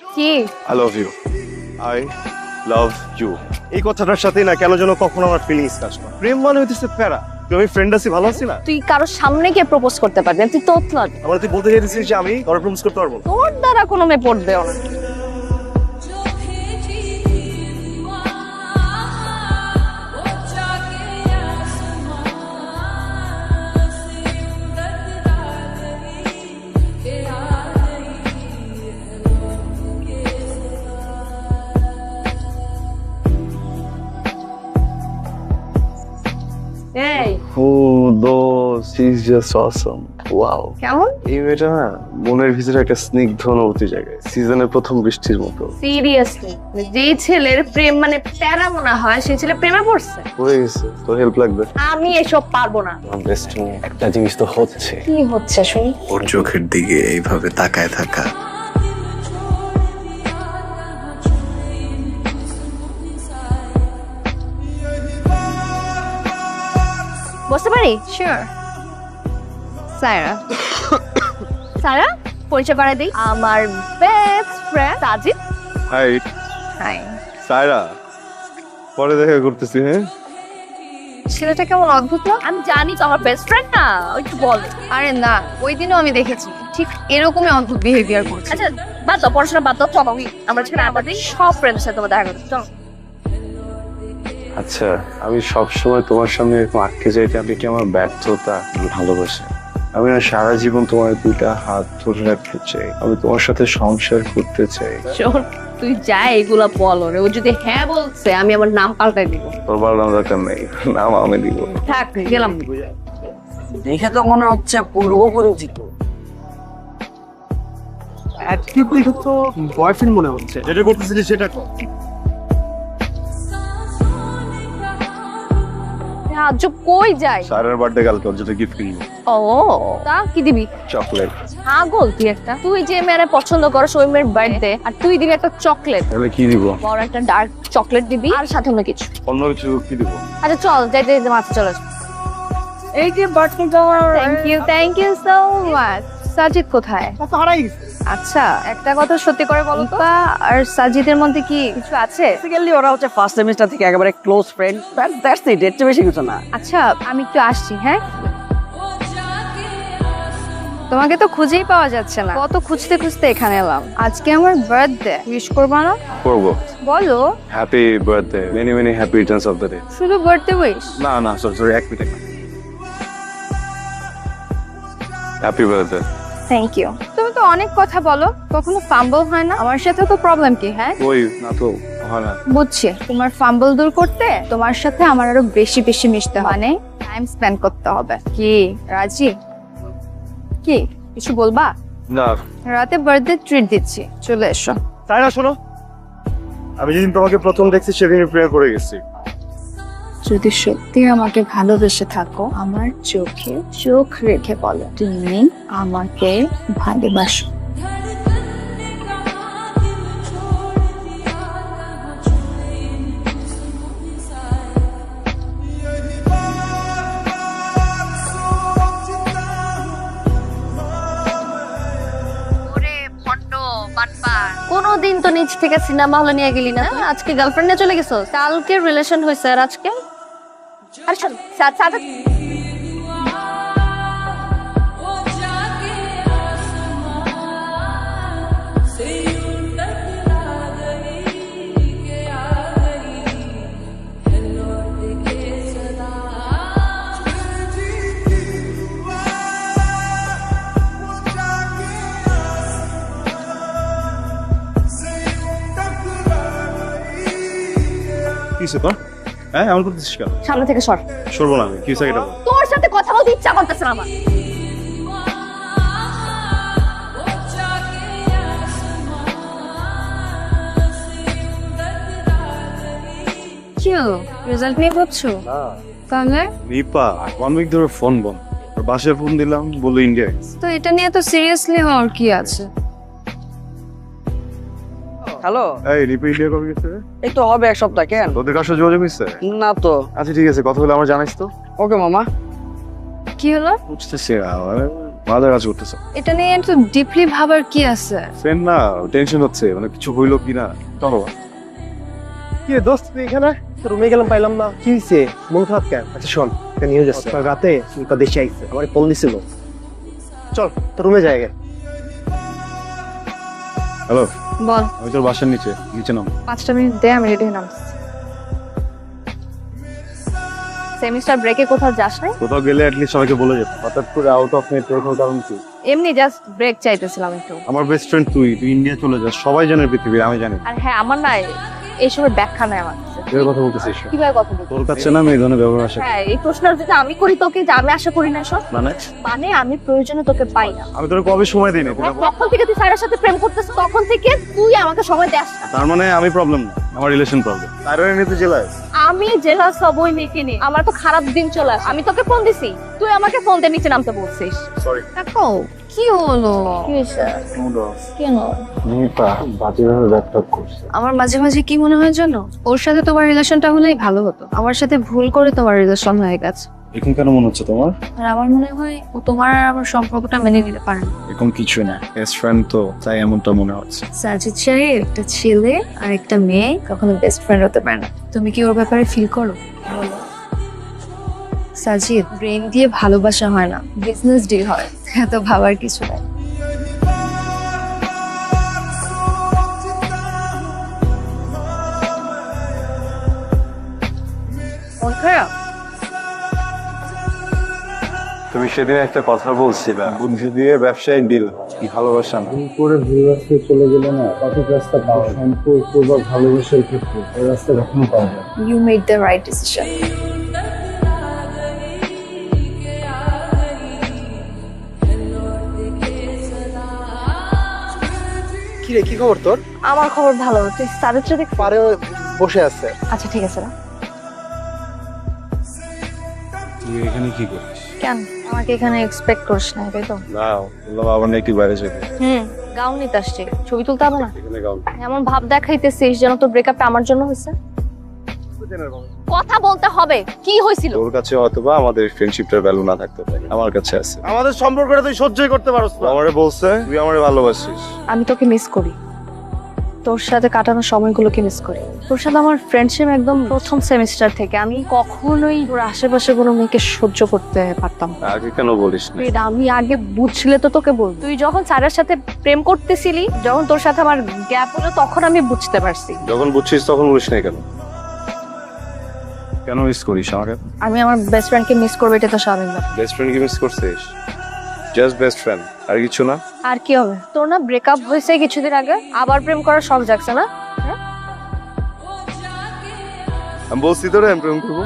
কি I love you. I love you. এই কথাটার সাথে না কেন যেন কখনো আমার ফিলিংস কাজ করে। প্রেম মানে হইতেছে প্যারা। তুমি ফ্রেন্ড আছি, ভালো আছি না? তুই কারোর সামনে গিয়ে প্রপোজ করতে পারবি না, তুই তোতলা। আমার তুই বলতে চাইছিস যে আমি তোর প্রপোজ করতে পারবো না? তোর দ্বারা কোনো মেয়ে পড়বেও না। এই Oh, those, she's just awesome. Wow. কেমন এই মেয়েটা না মনের ভিতরে একটা স্নিগ্ধ অনুভূতি জায়গায় সিজনের প্রথম বৃষ্টির মতো সিরিয়াসলি যেই ছেলের প্রেম মানে প্যারা মনে হয় সেই ছেলে প্রেমে পড়ছে। হয়ে গেছে। তোর হেল্প লাগবে? আমি এসব পারবো না। বেস্ট একটা জিনিস তো হচ্ছে, কি হচ্ছে শুনি? ওর চোখের দিকে এইভাবে তাকায় থাকা। বসতে পারি? শিওর। সায়রা। সায়রা, পরিচয় করাই দিই, আমার best friend Sajid. High high. Saira, পরে দেখা করতেছি। হ্যাঁ, ছেলেটা কেমন অদ্ভুত না? আমি জানি তো আমার বেস্ট ফ্রেন্ড না, ওই একটু বল। আরে না, ওই দিনও আমি দেখেছি ঠিক এরকমই অদ্ভুত বিহেভিয়ার করছে। আচ্ছা বাদ দাও, পড়াশোনা বাদ দাও, চলো আমরা ছেলে আমাদের সব ফ্রেন্ডের সাথে তোমার দেখা করতে চলো। আচ্ছা, আমি সবসময় তোমার সামনে এরকম আটকে যাইতে আমি কি আমার ব্যর্থতা ভালোবাসা? আমি না সারা জীবন তোমার দুইটা হাত ধরে রাখতে চাই, আমি তোমার সাথে সংসার করতে চাই। শোন, তুই যা এগুলা বল রে, ও যদি হ্যাঁ বলছে আমি আমার নাম পাল্টাই দিব। তোর ভালো নাম দরকার নেই, নাম আমি দিব। থাক, গেলাম। দেখে তো মনে হচ্ছে পূর্ব পরিচিত। অ্যাটিটিউড তো বয়ফ্রেন্ড মনে হচ্ছে। যেটা করতেছিলি সেটা কর। আজ কই যাই? সারার বার্থডে কালকে, ওর জন্য গিফট কিনবো। ও তা কি দিবি? চকলেট। পাগল তুই একটা। তুই যে মেয়ের পছন্দ করস ওই মেয়ের বার্থডে আর তুই দিবি একটা চকলেট। তাহলে কি দিব? বড় একটা ডার্ক চকলেট দিবি আর সাথে অন্য কিছু। অন্য কিছু কি দিব? আচ্ছা চল, যাইতে যাইতে মাথা চলে আসবে। এই যে birthday thank you so much. Sajid কোথায়? তা তো হারাই গেছে। আচ্ছা, একটা কথা সত্যি করে বলো তো, ইফা আর সাজিদের মধ্যে কি কিছু আছে? বেসিক্যালি ওরা হচ্ছে ফার্স্ট সেমিস্টার থেকে একেবারে ক্লোজ ফ্রেন্ড, দ্যাটস ইট, এর চেয়ে বেশি কিছু না। আচ্ছা, আমি একটু আসছি। হ্যাঁ, তোমাকে তো খুঁজেই পাওয়া যাচ্ছে না, কত খুঁজতে খুঁজতে এখানে এলাম। আজকে আমার বার্থডে, উইশ করবা না? করবো। বলো। Happy birthday, many many happy returns of the day. শুধু বার্থডে উইশ? না না, সরি, এক minute. Happy birthday. Thank you. তুমি তো অনেক কথা বলো, কখনো ফাম্বল হয় না? আমার সাথে তো প্রবলেম কি? হ্যাঁ, ওই না তো হয় না। বুঝছি। তোমার ফাম্বল দূর করতে তোমার সাথে আমার আরো বেশি বেশি মিশতে হয়, মানে টাইম স্পেন্ড করতে হবে। কি রাজি? কি কিছু বলবা? না রাতে বার্থডে ট্রিট দিচ্ছি, চলে এসো। সায়রা শোনো, আমি যেদিন তোমাকে প্রথম দেখছি সেদিন প্রেমে পড়ে গেছি। যদি সত্যি আমাকে ভালোবেসে থাকো, আমার চোখে চোখ রেখে বলো তুমি আমাকে ভালোবাসো। কোনোদিন তো নিজ থেকে সিনেমা হলে নিয়ে গেলি না, আজকে গার্লফ্রেন্ড নিয়ে চলে গেছো। কালকে রিলেশন হয়েছে আর আজকে আরে শোন, সাজিদ কিসে তোর? হ্যাঁ, এমন করতেছিস কেন? সামনে থেকে সর। সরবো না আমি, কি হয়েছে এটা বল। তোর সাথে কথা বলতে ইচ্ছা করতেছে না আমার। কি রেজাল্ট নিয়ে ভাবছো? তাহলে নিপা 1 উইক ধরে ফোন বন্ধ, আর বাসায় ফোন দিলাম বললো ইন্ডিয়া গেছে। তো এটা নিয়ে তো সিরিয়াসলি হওয়ার কি আছে? হ্যালো, এই নিপা ইন্ডিয়া কবে গেছে? এই তো হবে এক সপ্তাহ। কেন? তোদের কার সাথে যোগাযোগ হয়েছে? না তো। আচ্ছা ঠিক আছে, কথা বলে আমার জানাইস তো। ওকে মামা। কি হলো? বুঝতেছি না, মাদার কাজ করতেছো এটা নিয়ে একটু ডিপলি ভাবার কি আছে? ফ্রেন্ড না, টেনশন হচ্ছে, মানে কিছু হইলো কি না। চলো। কি রে দোস্ত, তুই এখানে? রুমে গেলাম, পাইলাম না। কি হয়েছে? মন খারাপ কেন? আচ্ছা শোন, একটা নিউজ আছে। রাতে সুলতা দেশে আইছে, আমার ফোন দিছিল। চল তোর রুমে যাই আগে। হ্যালো, বল। আমি তোর বাসার নিচে নাম। 5টা মিনিট দে, আমি রেডি হয়ে নামছি। সেমিস্টার ব্রেকে কোথাও যাস নাই? কোথাও গেলে অ্যাটলিস্ট সবাইকে বলে যেত। হঠাৎ করে আউট অফ নেটওয়ার্ক হওয়ার কারণ কি? এমনি জাস্ট ব্রেক চাইতেছিলাম একটু। আমার বেস্ট ফ্রেন্ড তুই ইন্ডিয়া চলে যাস, সবাই জানে পৃথিবীর, আমি জানি। আর হ্যাঁ, আমার না এইসবের ব্যাখ্যা নাই আমার কাছে। এর কথা বলতেছিস? কিভাবে কথা বলবো? তোর কাছে না আমি এই ধরনের ব্যবহার আসে। হ্যাঁ, এই প্রশ্ন যদি আমি করি তোকে, যে আমি আশা করি না সব, মানে আমি প্রয়োজনে তোকে পাই না। আমি তোর কবে সময় দিই না? তখন থেকে তুই স্যারের সাথে প্রেম করতেছিস, তখন থেকে তুই আমাকে সময় দেস না। তার মানে আমি প্রবলেম না, আমার রিলেশন প্রবলেম। তাইরে নিতে জেলায় আমি জেলা সবই মেখে নি, আমার তো খারাপ দিন চলে আসে। আমি তোকে ফোন দিছি, তুই আমাকে ফোন দিয়ে নিচে নামতে বলছিস। সরি। দেখো কি হলো? কি হয়েছে? Mood off. কেন? মেয়েটা বাজেভাবে ব্যাকআপ করছে। আমার মাঝে মাঝে কি মনে হয় জানো, ওর সাথে তোমার রিলেশনটা হলেই ভালো হতো। আমার সাথে ভুল করে তোমার রিলেশন হয়ে গেছে। এখন কেন মনে হচ্ছে তোমার? আর আমার মনে হয় ও তোমার আর আমার সম্পর্কটা মেনে নিতে পারে না। এখন কিছুই না, বেস্ট ফ্রেন্ড তো, তাই এমনটা মনে হচ্ছে। সাজিদ সাহেব একটা ছেলে আর একটা মেয়ে কখনো বেস্ট ফ্রেন্ড হতে পারে না। তুমি কি ওর ব্যাপারে ফিল করো? বলো। সাজিদ, ব্রেন দিয়ে ভালোবাসা হয় না, বিজনেস ডিল হয়। এত ভাবার কিছু নাই। মন খারাপ? তুমি সেদিন একটা কথা বলছিলে, বুদ্ধি দিয়ে ব্যবসায়িক ডিল, ভালোবাসা না। করে ভুল রাস্তায় চলে গেলে না, সঠিক রাস্তা পাওয়া সম্পর্ক বা ভালোবাসার ক্ষেত্রে ওই রাস্তা কখনো পাওয়া যায় না। You made the right decision. কি রে, কি খবর তোর? আমার খবর ভালো। তুই স্যারের সাথে পারে বসে আছে। আচ্ছা ঠিক আছে না। তুই এখানে কি করিস? কেন আমাকে এখানে এক্সপেক্ট করিস না, তাই তো? না, বললাম আবার না একটু বাইরে যেতে। গাউন নিতে আসছি, ছবি তুলতে হবে না? এখানে গাউন। এমন ভাব দেখাইতেছিস যেন তোর ব্রেকআপটা আমার জন্য হয়েছে। কথা বলতে হবে, কি হয়েছিল? তোর কাছে হয়তোবা আমাদের ফ্রেন্ডশিপটার ভ্যালু না থাকতে পারে, আমার কাছে আছে। আমাদের সম্পর্কটা তুই সহ্যই করতে পারছ না। আমারে বলছে তুই আমারে ভালোবাসিস। আমি তোকে মিস করি, তোর সাথে কাটানো সময়গুলোকে মিস করি। তোর সাথে আমার ফ্রেন্ডশিপ একদম প্রথম সেমিস্টার থেকে। আমি কখনোই তোর আশেপাশে কোনো মেয়েকে সহ্য করতে পারতাম না। আগে কেন বলিস না? আমি আগে বুঝছিলে তো তোকে বল। তুই যখন স্যারের সাথে প্রেম করতেছিলি, যখন তোর সাথে আমার গ্যাপ হলো, তখন আমি বুঝতে পারছি। যখন বুঝছিস তখন বলিস না কেন? কেন মিস করিস আমাকে? আমি আমার বেস্ট ফ্রেন্ডকে মিস করবো, এটা তো স্বাভাবিক ব্যাপার। বেস্ট ফ্রেন্ড কি মিস করছিস? জাস্ট বেস্ট ফ্রেন্ড, আর কিছু না। আর কি হবে? তোর না ব্রেকআপ হয়েছে কিছুদিন আগে, আবার প্রেম করার শখ জাগছে না? আমি বলছি তোরে আমি প্রেম করবো।